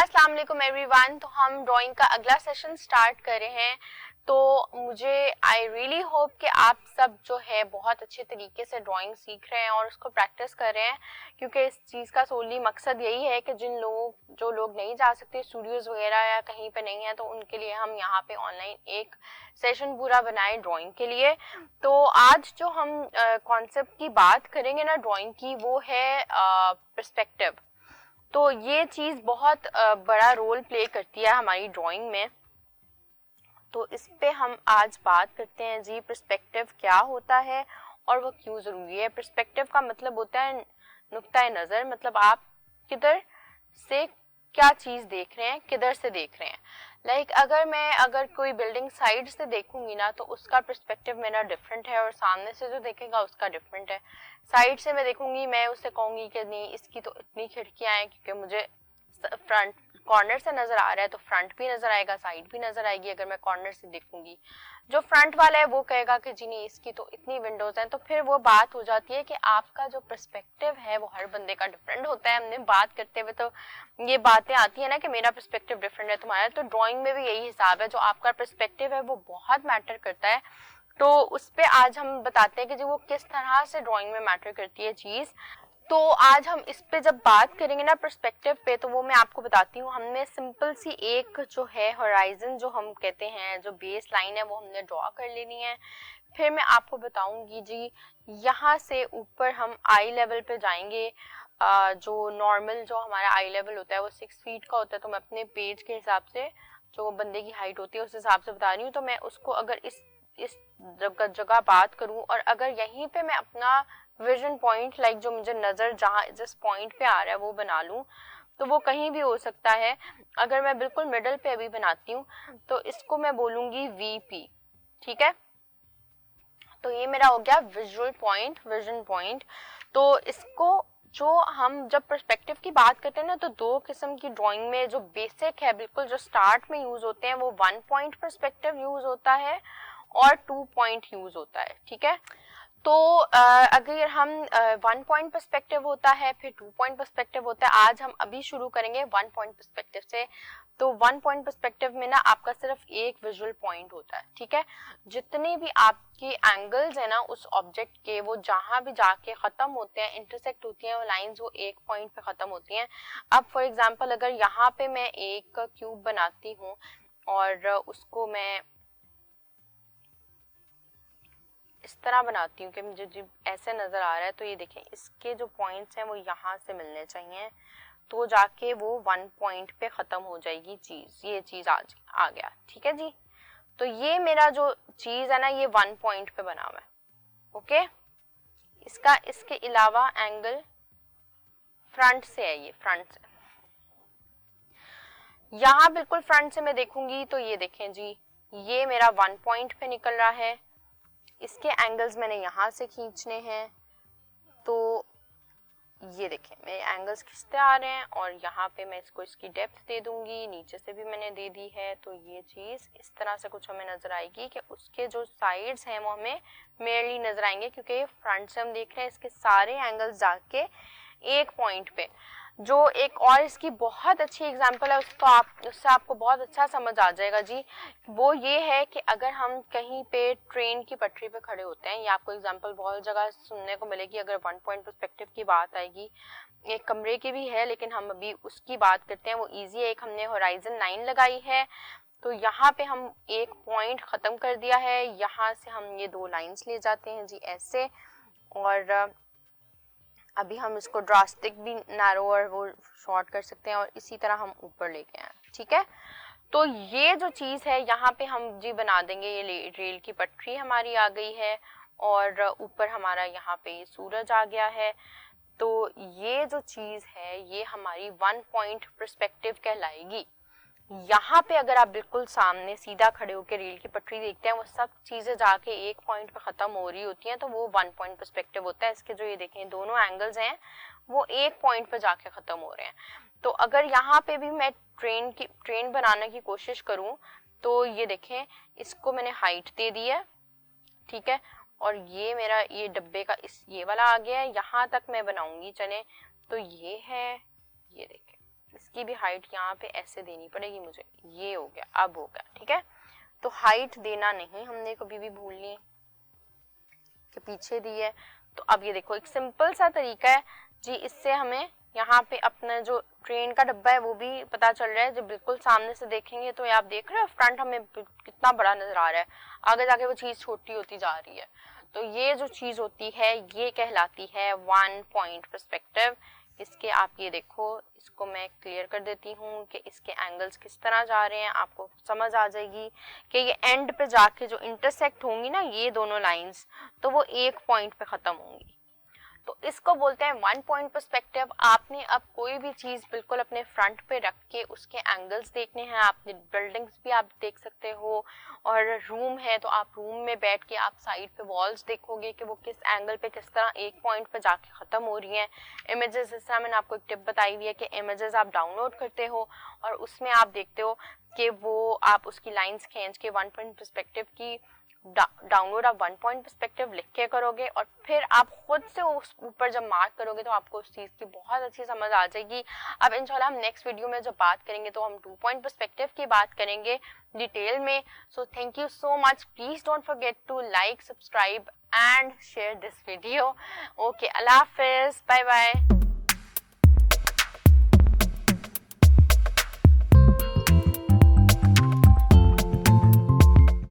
अस्सलाम वालेकुम एवरीवन। तो हम ड्राइंग का अगला सेशन स्टार्ट कर रहे हैं। तो मुझे आई रियली होप कि आप सब जो है बहुत अच्छे तरीके से ड्राइंग सीख रहे हैं और उसको प्रैक्टिस कर रहे हैं, क्योंकि इस चीज़ का सोली मकसद यही है कि जो लोग नहीं जा सकते स्टूडियोज़ वगैरह या कहीं पे नहीं है, तो उनके लिए हम यहाँ पे ऑनलाइन एक सेशन पूरा बनाए ड्राइंग के लिए। तो आज जो हम कॉन्सेप्ट की बात करेंगे ना ड्राइंग की, वो है पर्सपेक्टिव। तो ये चीज़ बहुत बड़ा रोल प्ले करती है हमारी ड्राइंग में। तो इस पे हम आज बात करते हैं जी, पर्सपेक्टिव क्या होता है और वो क्यों ज़रूरी है। पर्सपेक्टिव का मतलब होता है नुक्ता नज़र, मतलब आप किधर से क्या चीज़ देख रहे हैं, किधर से देख रहे हैं। अगर कोई बिल्डिंग साइड से देखूंगी ना, तो उसका पर्सपेक्टिव मेरा डिफरेंट है और सामने से जो देखेगा उसका डिफरेंट है। साइड से मैं देखूंगी, मैं उससे कहूंगी कि नहीं इसकी तो इतनी खिड़कियां हैं, क्योंकि मुझे फ्रंट कॉर्नर से नजर आ रहा है, तो फ्रंट भी नजर आएगा, साइड भी नजर आएगी। अगर मैं कॉर्नर से देखूंगी, जो फ्रंट वाला है वो कहेगा कि जी नहीं इसकी तो इतनी विंडोज हैं। तो फिर वो बात हो जाती है कि आपका जो पर्सपेक्टिव है वो हर बंदे का डिफरेंट होता है। हमने बात करते हुए तो ये बातें आती है ना कि मेरा पर्सपेक्टिव डिफरेंट है तुम्हारा, तो ड्राइंग में भी यही हिसाब है, जो आपका पर्सपेक्टिव है वो बहुत मैटर करता है। तो उस पे आज हम बताते हैं कि जी वो किस तरह से ड्राइंग में मैटर करती है चीज़। तो आज हम इस पे जब बात करेंगे ना पर्सपेक्टिव पे, तो वो मैं आपको बताती हूँ। हमने सिंपल सी एक जो है होराइजन जो हम कहते हैं, जो बेस लाइन है, वो हमने ड्रॉ कर लेनी है। फिर मैं आपको बताऊंगी जी, यहाँ से ऊपर हम आई लेवल पे जाएंगे। जो नॉर्मल जो हमारा आई लेवल होता है वो 6 फीट का होता है। तो मैं अपने पेज के हिसाब से, जो बंदे की हाइट होती है उस हिसाब से बता रही हूँ। तो मैं उसको अगर इस जगह बात करूँ, और अगर यहीं पे मैं अपना विजन पॉइंट लाइक जो मुझे नज़र जहाँ जिस पॉइंट पे आ रहा है वो बना लूँ, तो वो कहीं भी हो सकता है। अगर मैं बिल्कुल मिडल पे अभी बनाती हूँ, तो इसको मैं बोलूँगी VP, ठीक है। तो ये मेरा हो गया विजुअल पॉइंट, विजन पॉइंट। तो इसको जो हम जब पर्सपेक्टिव की बात करते हैं ना, तो दो किस्म की ड्राइंग में जो बेसिक है, बिल्कुल जो स्टार्ट में यूज होते हैं, वो 1 पॉइंट पर्सपेक्टिव यूज होता है और 2 पॉइंट यूज होता है, ठीक है। तो अगर हम 1 पॉइंट पर्सपेक्टिव होता है, फिर 2 पॉइंट पर्सपेक्टिव होता है। आज हम अभी शुरू करेंगे 1 पॉइंट पर्सपेक्टिव से। तो 1 पॉइंट पर्सपेक्टिव में ना आपका सिर्फ एक विजुअल पॉइंट होता है, ठीक है। जितने भी आपके एंगल्स है ना उस ऑब्जेक्ट के, वो जहां भी जाके खत्म होते हैं, इंटरसेक्ट होती हैं वो लाइंस, वो एक पॉइंट पे खत्म होती हैं। अब फॉर एग्जांपल अगर यहाँ पे मैं एक क्यूब बनाती हूँ और उसको मैं इस तरह बनाती हूँ कि मुझे जब ऐसे नज़र आ रहा है, तो ये देखें इसके जो पॉइंट्स हैं वो यहाँ से मिलने चाहिए, तो जाके वो 1 पॉइंट पे ख़त्म हो जाएगी चीज़। ये चीज़ आ गया, ठीक है जी। तो ये मेरा जो चीज़ है ना, ये 1 पॉइंट पे बना हुआ है, ओके। इसके अलावा एंगल फ्रंट से है, ये फ्रंट से, यहाँ बिल्कुल फ्रंट से मैं देखूंगी तो ये देखें जी, ये मेरा 1 पॉइंट पे निकल रहा है। इसके एंगल्स मैंने यहाँ से खींचने हैं, तो ये देखें मेरे एंगल्स खिंचते आ रहे हैं, और यहाँ पे मैं इसको इसकी डेप्थ दे दूंगी, नीचे से भी मैंने दे दी है। तो ये चीज़ इस तरह से कुछ हमें नज़र आएगी कि उसके जो साइड्स हैं वो हमें मेयरली नज़र आएंगे, क्योंकि ये फ्रंट से हम देख रहे हैं। इसके सारे एंगल्स जाके एक पॉइंट पे, जो एक और इसकी बहुत अच्छी एग्जांपल है, उससे आपको बहुत अच्छा समझ आ जाएगा जी। वो ये है कि अगर हम कहीं पे ट्रेन की पटरी पे खड़े होते हैं, ये आपको एग्जांपल बहुत जगह सुनने को मिलेगी अगर 1 पॉइंट पर्सपेक्टिव की बात आएगी। एक कमरे की भी है, लेकिन हम अभी उसकी बात करते हैं, वो ईजी है। एक हमने होराइजन लाइन लगाई है, तो यहाँ पे हम एक पॉइंट ख़त्म कर दिया है। यहाँ से हम ये 2 लाइन्स ले जाते हैं जी ऐसे, और अभी हम इसको ड्रास्टिक भी नैरो और वो शॉर्ट कर सकते हैं, और इसी तरह हम ऊपर लेके आए, ठीक है। तो ये जो चीज़ है यहाँ पे हम जी बना देंगे, ये रेल की पटरी हमारी आ गई है, और ऊपर हमारा यहाँ पे सूरज आ गया है। तो ये जो चीज़ है ये हमारी 1 पॉइंट पर्सपेक्टिव कहलाएगी। यहाँ पे अगर आप बिल्कुल सामने सीधा खड़े होकर रेल की पटरी देखते हैं, वो सब चीज़ें जाके एक पॉइंट पे ख़त्म हो रही होती हैं, तो वो 1 पॉइंट पर्सपेक्टिव होता है। इसके जो ये देखें दोनों एंगल्स हैं वो एक पॉइंट पे जाके ख़त्म हो रहे हैं। तो अगर यहाँ पे भी मैं ट्रेन बनाने की कोशिश करूँ, तो ये देखें इसको मैंने हाइट दे दी है, ठीक है, और ये मेरा ये डब्बे का ये वाला आ गया है। यहाँ तक मैं बनाऊंगी, चले तो ये है, ये देखें इसकी भी हाइट यहाँ पे ऐसे देनी पड़ेगी मुझे, ये हो गया, अब हो गया, ठीक है। तो हाइट देना नहीं हमने कभी भी भूलनी कि पीछे दी है। तो अब ये देखो एक सिंपल सा तरीका है जी, इससे हमें यहाँ पे अपना जो ट्रेन का डब्बा है वो भी पता चल रहा है। जब बिल्कुल सामने से देखेंगे तो आप देख रहे हो फ्रंट हमें कितना बड़ा नजर आ रहा है, आगे जाके वो चीज छोटी होती जा रही है। तो ये जो चीज होती है ये कहलाती है 1 पॉइंट पर्सपेक्टिव। इसके आप ये देखो, इसको मैं क्लियर कर देती हूँ कि इसके एंगल्स किस तरह जा रहे हैं, आपको समझ आ जाएगी कि ये एंड पे जाके जो इंटरसेक्ट होंगी ना ये दोनों लाइंस, तो वो एक पॉइंट पे खत्म होंगी। तो इसको बोलते हैं 1 पॉइंट पर्सपेक्टिव। आपने अब कोई भी चीज बिल्कुल अपने फ्रंट पे रख के उसके एंगल्स देखने हैं। आपने बिल्डिंग्स भी आप देख सकते हो, और रूम है तो आप रूम में बैठ के आप साइड पे वॉल्स देखोगे कि वो किस एंगल पे किस तरह एक पॉइंट पे जाके खत्म हो रही हैं। इमेजेस, इस तरह मैंने आपको एक टिप बताई हुई है कि इमेजेस आप डाउनलोड करते हो और उसमें आप देखते हो कि वो आप उसकी लाइंस खींच के 1 पॉइंट पर्सपेक्टिव की डाउनलोड आप 1 पॉइंट पर्सपेक्टिव लिख के करोगे, और फिर आप खुद से उस ऊपर जब मार्क करोगे तो आपको उस चीज़ की बहुत अच्छी समझ आ जाएगी। अब इंशाल्लाह हम नेक्स्ट वीडियो में जब बात करेंगे तो हम 2 पॉइंट पर्सपेक्टिव की बात करेंगे डिटेल में। So thank you so much, please don't forget to like, subscribe and share this video. Okay, Allah हाफिज, बाय बाय।